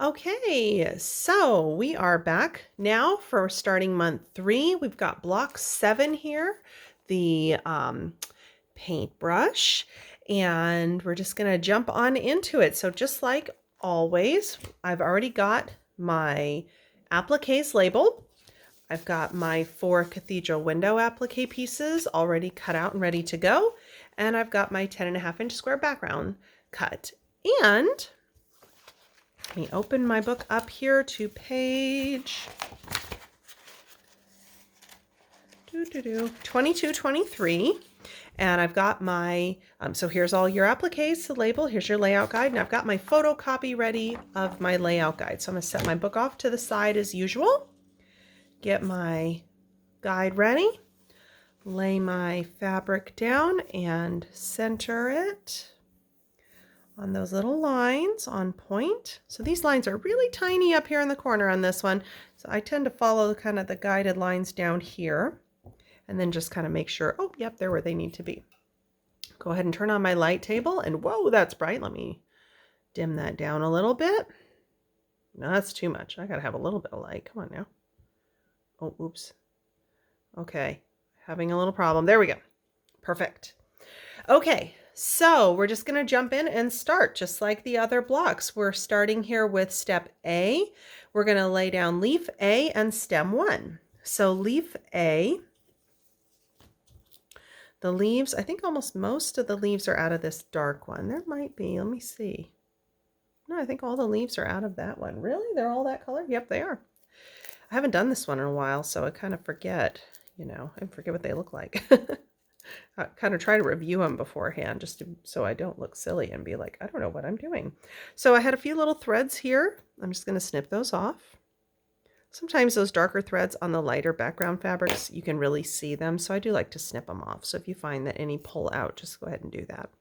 Okay, so we are back now for starting month 3. We've got block 7 here, the paintbrush, and we're just going to jump on into it. So just like always, I've already got my appliques labeled. I've got my 4 cathedral window applique pieces already cut out and ready to go, and I've got my 10.5-inch square background cut. And let me open my book up here to page 2223. And I've got my, so here's all your appliques, the label, here's your layout guide, and I've got my photocopy ready of my layout guide. So I'm gonna set my book off to the side as usual, get my guide ready, lay my fabric down and center it on those little lines on point. So these lines are really tiny up here in the corner on this one. So I tend to follow kind of the guided lines down here and then just kind of make sure, oh, yep, they're where they need to be. Go ahead and turn on my light table and whoa, that's bright. Let me dim that down a little bit. No, that's too much. I gotta have a little bit of light. Come on now. Oh, oops. Okay, having a little problem. There we go. Perfect. Okay. So we're just going to jump in and start just like the other blocks. We're starting here with step A. We're going to lay down leaf A and stem 1. So leaf A, the leaves, I think almost most of the leaves are out of this dark one. There might be, let me see. No, I think all the leaves are out of that one. Really? They're all that color? Yep, they are. I haven't done this one in a while, so I kind of forget, I forget what they look like. I kind of try to review them beforehand so I don't look silly and be like, I don't know what I'm doing. So I had a few little threads here. I'm just going to snip those off. Sometimes those darker threads on the lighter background fabrics, you can really see them. So I do like to snip them off. So if you find that any pull out, just go ahead and do that.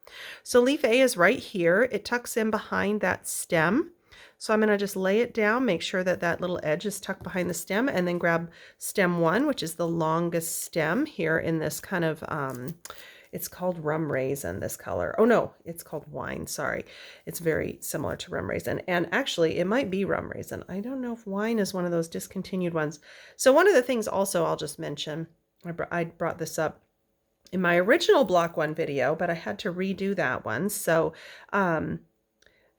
So leaf A is right here. It tucks in behind that stem. So I'm going to just lay it down, make sure that that little edge is tucked behind the stem, and then grab stem 1, which is the longest stem here in this kind of, it's called rum raisin, this color. Oh no, it's called wine, sorry. It's very similar to rum raisin. And actually, it might be rum raisin. I don't know if wine is one of those discontinued ones. So one of the things also I'll just mention, I brought this up in my original block 1 video, but I had to redo that one. So,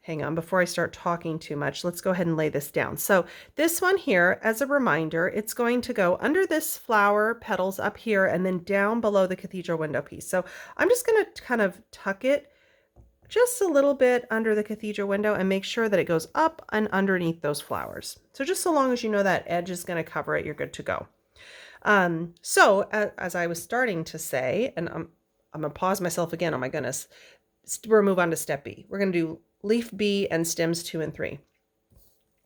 hang on, before I start talking too much, let's go ahead and lay this down. So this one here, as a reminder, it's going to go under this flower petals up here and then down below the cathedral window piece. So I'm just going to kind of tuck it just a little bit under the cathedral window and make sure that it goes up and underneath those flowers. So just so long as you know that edge is going to cover it, you're good to go. So as I was starting to say, and I'm going to pause myself again, oh my goodness, we'll move on to step B. We're going to do leaf B and stems 2 and 3.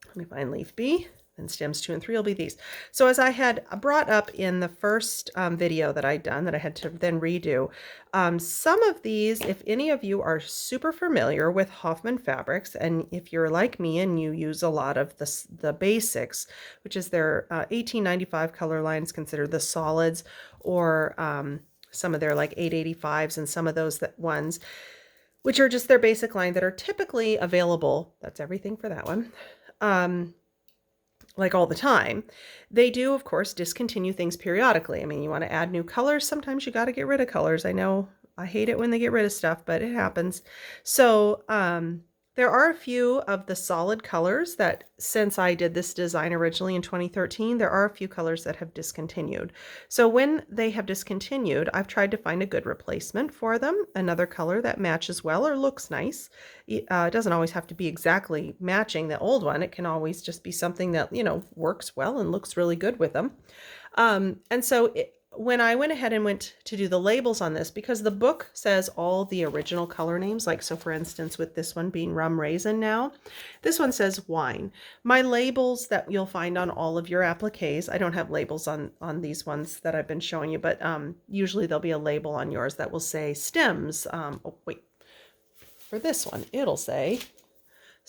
Let me find leaf B, and stems 2 and 3 will be these. So as I had brought up in the first video that I'd done that I had to then redo, some of these, if any of you are super familiar with Hoffman fabrics, and if you're like me and you use a lot of the basics, which is their 1895 color lines considered the solids, or some of their like 885s and some of those ones, which are just their basic line that are typically available. That's everything for that one. Like all the time. They do, of course, discontinue things periodically. I mean, you want to add new colors. Sometimes you got to get rid of colors. I know I hate it when they get rid of stuff, but it happens. So, there are a few of the solid colors that, since I did this design originally in 2013, there are a few colors that have discontinued. So when they have discontinued, I've tried to find a good replacement for them, another color that matches well or looks nice. It doesn't always have to be exactly matching the old one. It can always just be something that, works well and looks really good with them. And so when I went ahead and went to do the labels on this, because the book says all the original color names, like, so for instance, with this one being rum raisin now, this one says wine. My labels that you'll find on all of your appliques, I don't have labels on these ones that I've been showing you, but usually there'll be a label on yours that will say stems. Oh, wait, for this one, it'll say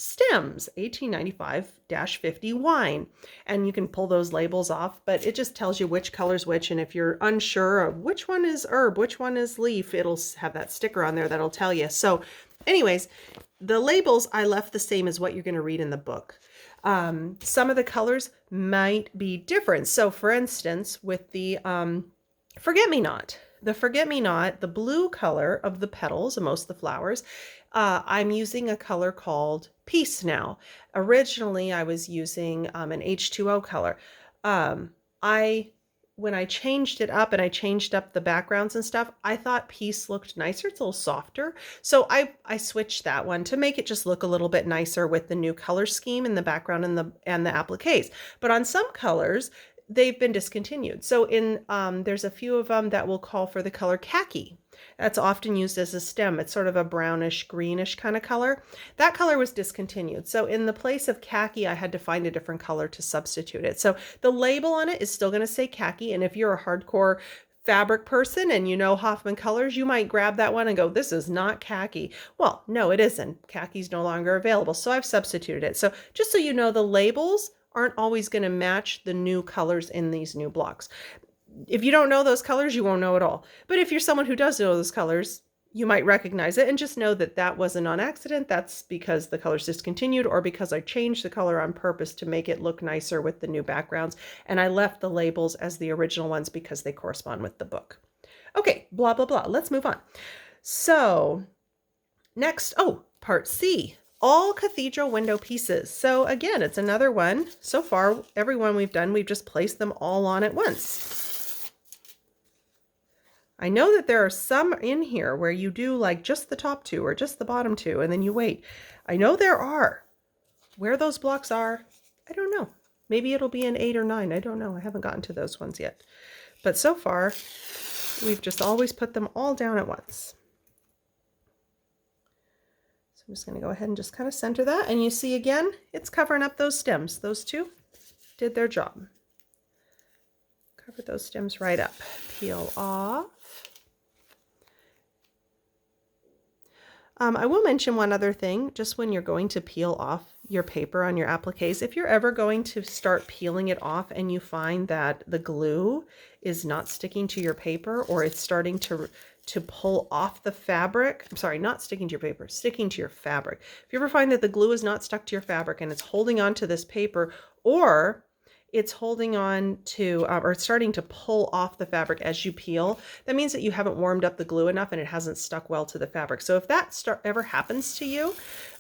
stems 1895-50 wine, and you can pull those labels off, but it just tells you which color's which. And if you're unsure of which one is herb, which one is leaf, it'll have that sticker on there that'll tell you. So Anyways, the labels I left the same as what you're going to read in the book. Some of the colors might be different. So for instance, with the forget-me-not, the blue color of the petals of most of the flowers, I'm using a color called Peace now. Originally, I was using an H2O color. I When I changed it up and I changed up the backgrounds and stuff, I thought Peace looked nicer. It's a little softer. So I switched that one to make it just look a little bit nicer with the new color scheme in the background and the appliques. But on some colors, they've been discontinued. So there's a few of them that will call for the color khaki. That's often used as a stem. It's sort of a brownish, greenish kind of color. That color was discontinued. So in the place of khaki, I had to find a different color to substitute it. So the label on it is still going to say khaki. And if you're a hardcore fabric person and you know Hoffman colors, you might grab that one and go, this is not khaki. Well, no, it isn't. Khaki's no longer available. So I've substituted it. So just so you know, the labels aren't always going to match the new colors in these new blocks. If you don't know those colors, you won't know at all. But if you're someone who does know those colors, you might recognize it and just know that that wasn't on accident. That's because the color's discontinued or because I changed the color on purpose to make it look nicer with the new backgrounds. And I left the labels as the original ones because they correspond with the book. Okay, blah, blah, blah. Let's move on. So next, part C. All cathedral window pieces. So again, it's another one. So far, every one we've done, we've just placed them all on at once. I know that there are some in here where you do like just the top two or just the bottom two, and then you wait. I know there are. Where those blocks are, I don't know. Maybe it'll be an 8 or 9. I don't know. I haven't gotten to those ones yet. But so far, we've just always put them all down at once. So I'm just going to go ahead and just kind of center that. And you see again, it's covering up those stems. Those two did their job. Cover those stems right up. Peel off. I will mention one other thing, just when you're going to peel off your paper on your appliques, if you're ever going to start peeling it off and you find that the glue is not sticking to your paper or it's starting to pull off the fabric, I'm sorry, not sticking to your paper, sticking to your fabric. If you ever find that the glue is not stuck to your fabric and it's holding on to this paper, or it's holding on to or it's starting to pull off the fabric as you peel, that means that you haven't warmed up the glue enough and it hasn't stuck well to the fabric. So if that ever happens to you,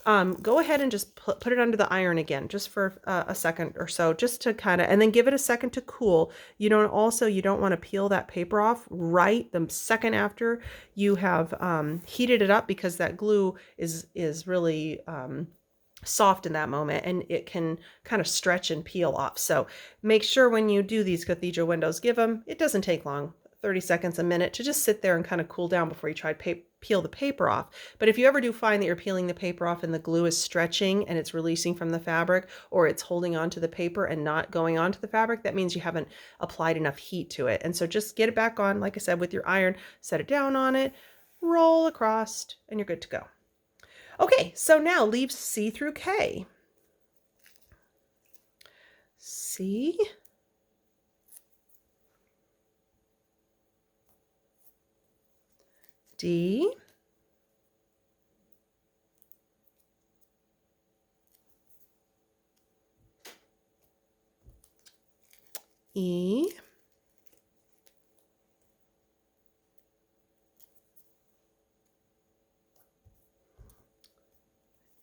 go ahead and just put it under the iron again, just for a second or so, just to kind of, and then give it a second to cool. You don't want to peel that paper off right the second after you have heated it up, because that glue is really soft in that moment and it can kind of stretch and peel off. So make sure when you do these cathedral windows, it doesn't take long, 30 seconds, a minute, to just sit there and kind of cool down before you try to peel the paper off. But if you ever do find that you're peeling the paper off and the glue is stretching and it's releasing from the fabric, or it's holding onto the paper and not going onto the fabric, that means you haven't applied enough heat to it. And so just get it back on, like I said, with your iron, set it down on it, roll across, and you're good to go. Okay, so now leaves C through K. C, D, E,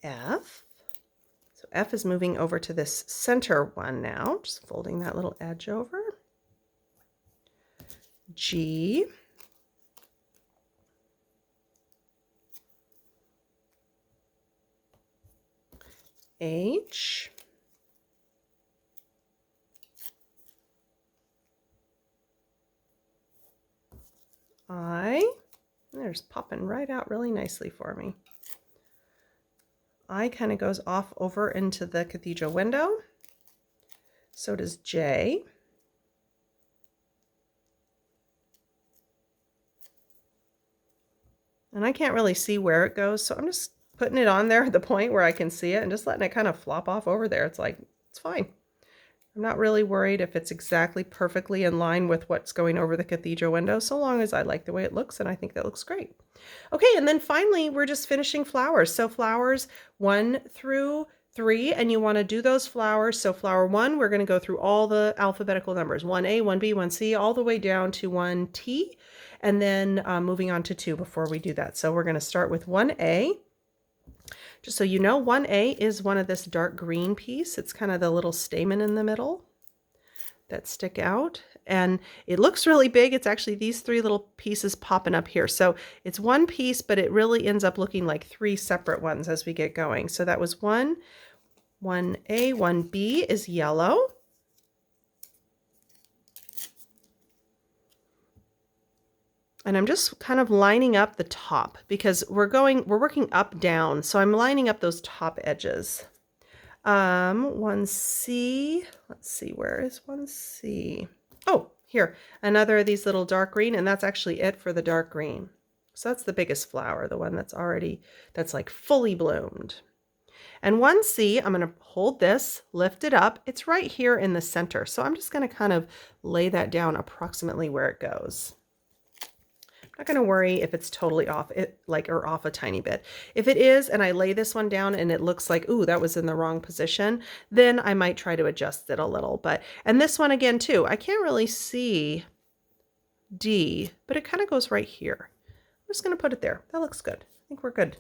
F. So F is moving over to this center one now, just folding that little edge over. G, H, I, there's popping right out really nicely for me. I kind of goes off over into the cathedral window. So does J. And I can't really see where it goes, so I'm just putting it on there at the point where I can see it and just letting it kind of flop off over there. It's like, it's fine. I'm not really worried if it's exactly perfectly in line with what's going over the cathedral window, so long as I like the way it looks, and I think that looks great. Okay, and then finally, we're just finishing flowers. So flowers 1 through 3, and you want to do those flowers. So flower 1, we're going to go through all the alphabetical numbers, 1A, 1B, 1C, all the way down to 1T, and then moving on to 2 before we do that. So we're going to start with 1A. Just so you know, 1A is one of this dark green piece. It's kind of the little stamen in the middle that stick out. And it looks really big. It's actually these 3 little pieces popping up here. So it's one piece, but it really ends up looking like 3 separate ones as we get going. So that was 1A, 1B is yellow. And I'm just kind of lining up the top because we're working up, down. So I'm lining up those top edges. 1C, let's see, where is 1C? Oh, here, another of these little dark green, and that's actually it for the dark green. So that's the biggest flower, the one that's like fully bloomed. And 1C, I'm going to hold this, lift it up. It's right here in the center. So I'm just going to kind of lay that down approximately where it goes. Not going to worry if it's totally off, or off a tiny bit. If it is, and I lay this one down and it looks like, ooh, that was in the wrong position, then I might try to adjust it a little. And this one again too, I can't really see D, but it kind of goes right here. I'm just going to put it there. That looks good. I think we're good.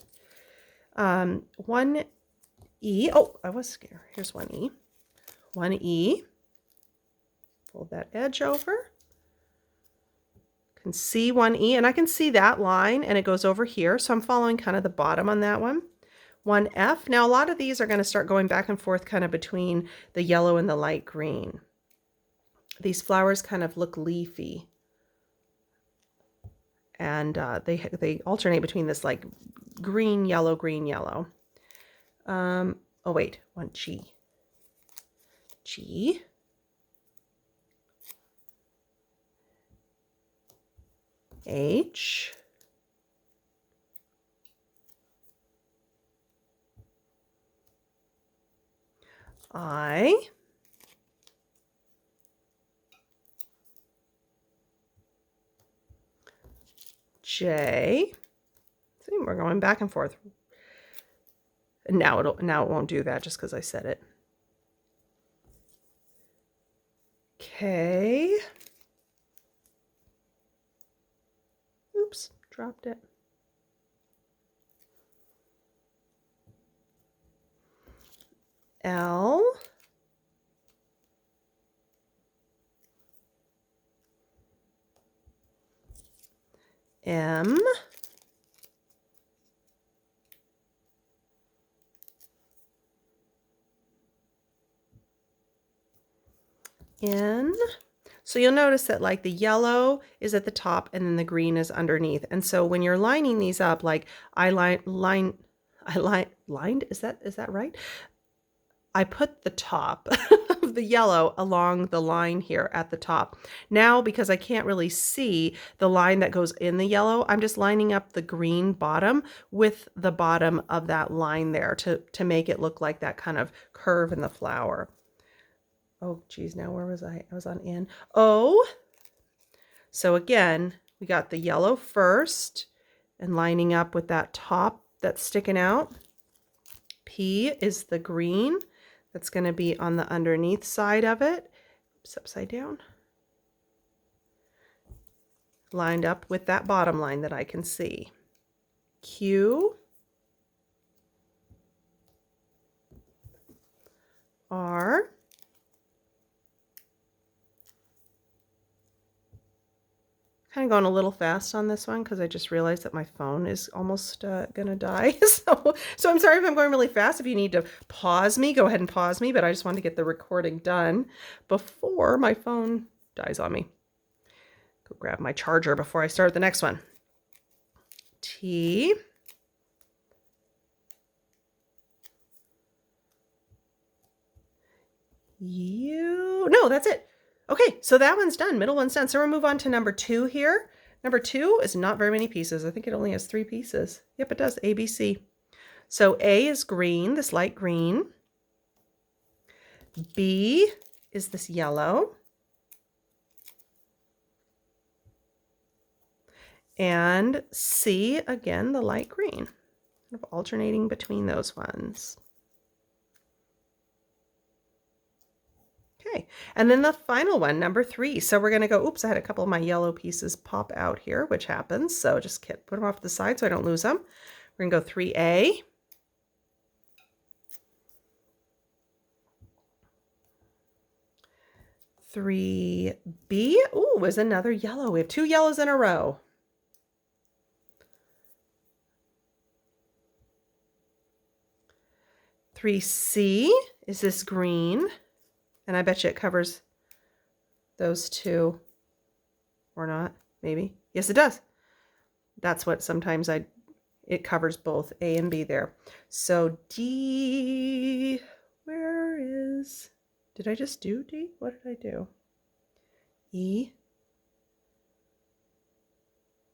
1E, oh, I was scared. Here's 1E. 1E, fold that edge over. Can see 1E, and I can see that line, and it goes over here, so I'm following kind of the bottom on that one. 1F. Now a lot of these are going to start going back and forth kind of between the yellow and the light green. These flowers kind of look leafy, and they alternate between this like green yellow, green yellow. Oh wait, 1G. G. H, I, J. See, we're going back and forth. And now it won't do that just because I said it. K. Oops, dropped it. L. M. N. So you'll notice that like the yellow is at the top and then the green is underneath. And so when you're lining these up, like I lined, is that right? I put the top of the yellow along the line here at the top. Now, because I can't really see the line that goes in the yellow, I'm just lining up the green bottom with the bottom of that line there to make it look like that kind of curve in the flower. Oh, geez, now where was I? I was on N. O. So again, we got the yellow first and lining up with that top that's sticking out. P is the green that's going to be on the underneath side of it. Oops, upside down. Lined up with that bottom line that I can see. Q. R. Kind of going a little fast on this one because I just realized that my phone is almost gonna die. So I'm sorry if I'm going really fast. If you need to pause me, go ahead and pause me, but I just wanted to get the recording done before my phone dies on me. Go grab my charger before I start the next one. T. U. No, that's it. Okay, so that one's done. Middle one's done. So we'll move on to number 2 here. Number 2 is not very many pieces. I think it only has 3 pieces. Yep, it does. A, B, C. So A is green, this light green. B is this yellow. And C, again, the light green. Kind of alternating between those ones. Okay, and then the final one, number 3. So we're going to go, oops, I had a couple of my yellow pieces pop out here, which happens. So just put them off to the side so I don't lose them. We're going to go 3A. "3B." Ooh, is another yellow. We have 2 yellows in a row. "3C" is this green. And I bet you it covers those 2. Or not, maybe. Yes, it does. That's what sometimes it covers both A and B there. So D, where is, did I just do D? What did I do? E.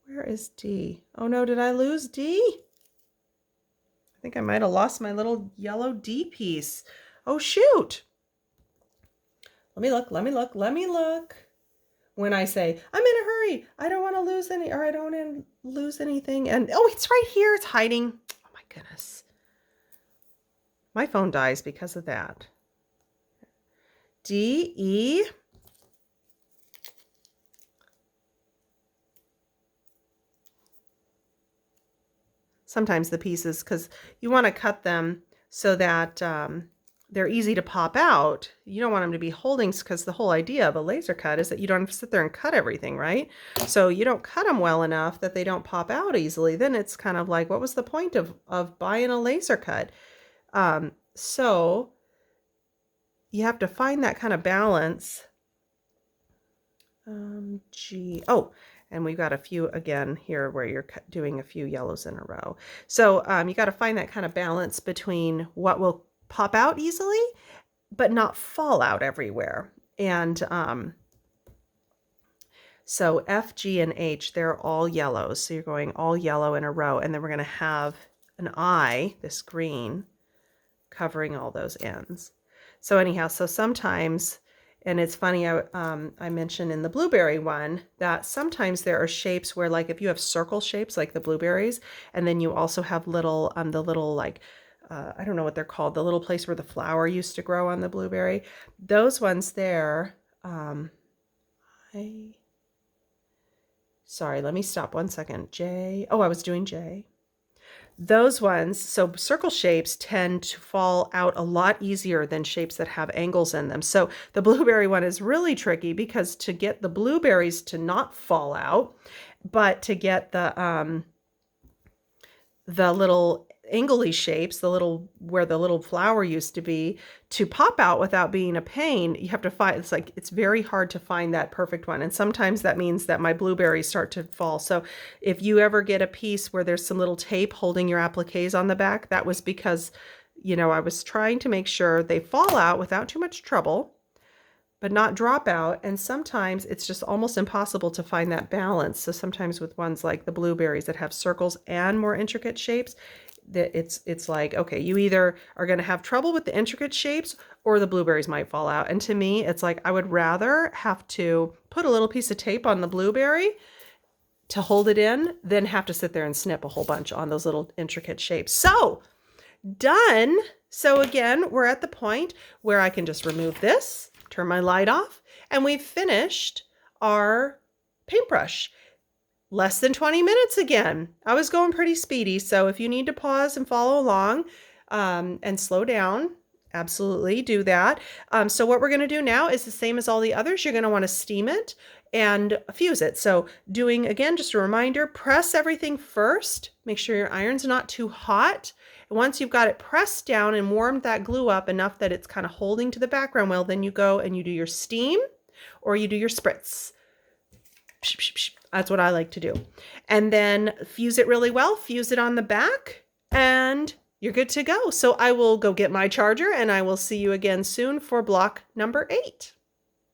Where is D? Oh no, did I lose D? I think I might have lost my little yellow D piece. Oh shoot. Let me look, let me look, let me look. When I say, I'm in a hurry, I don't want to lose any, or I don't want to lose anything. And oh, it's right here, it's hiding. Oh my goodness. My phone dies because of that. D, E. Sometimes the pieces, because you want to cut them so that they're easy to pop out. You don't want them to be holdings, because the whole idea of a laser cut is that you don't have to sit there and cut everything, right? So you don't cut them well enough that they don't pop out easily. Then it's kind of like, what was the point of buying a laser cut? So you have to find that kind of balance. G. Oh, and we've got a few again here where you're doing a few yellows in a row. So you got to find that kind of balance between what will pop out easily, but not fall out everywhere. And so F, G, and H, they're all yellows. So you're going all yellow in a row. And then we're going to have an I, this green, covering all those ends. So anyhow, so sometimes, and it's funny, I mentioned in the blueberry one that sometimes there are shapes where, like, if you have circle shapes like the blueberries, and then you also have little, the little, like, I don't know what they're called, the little place where the flower used to grow on the blueberry. Those ones there, sorry, let me stop 1 second. J, oh, I was doing J. Those ones, so circle shapes tend to fall out a lot easier than shapes that have angles in them. So the blueberry one is really tricky, because to get the blueberries to not fall out, but to get the little angly shapes, the little, where the little flower used to be, to pop out without being a pain, you have to find, it's like, it's very hard to find that perfect one. And sometimes that means that my blueberries start to fall. So if you ever get a piece where there's some little tape holding your appliques on the back, that was because, you know, I was trying to make sure they fall out without too much trouble, but not drop out. And sometimes it's just almost impossible to find that balance. So sometimes with ones like the blueberries that have circles and more intricate shapes, that it's like, okay, you either are going to have trouble with the intricate shapes or the blueberries might fall out. And to me, it's like, I would rather have to put a little piece of tape on the blueberry to hold it in than have to sit there and snip a whole bunch on those little intricate shapes. So done. So again, we're at the point where I can just remove this, turn my light off, and we've finished our paintbrush. Less than 20 minutes again. I was going pretty speedy, so if you need to pause and follow along and slow down, absolutely do that. So what we're going to do now is the same as all the others. You're going to want to steam it and fuse it. So doing, again, just a reminder, press everything first. Make sure your iron's not too hot. And once you've got it pressed down and warmed that glue up enough that it's kind of holding to the background well, then you go and you do your steam or you do your spritz. That's what I like to do. And then fuse it really well, fuse it on the back, and you're good to go. So I will go get my charger, and I will see you again soon for block number 8.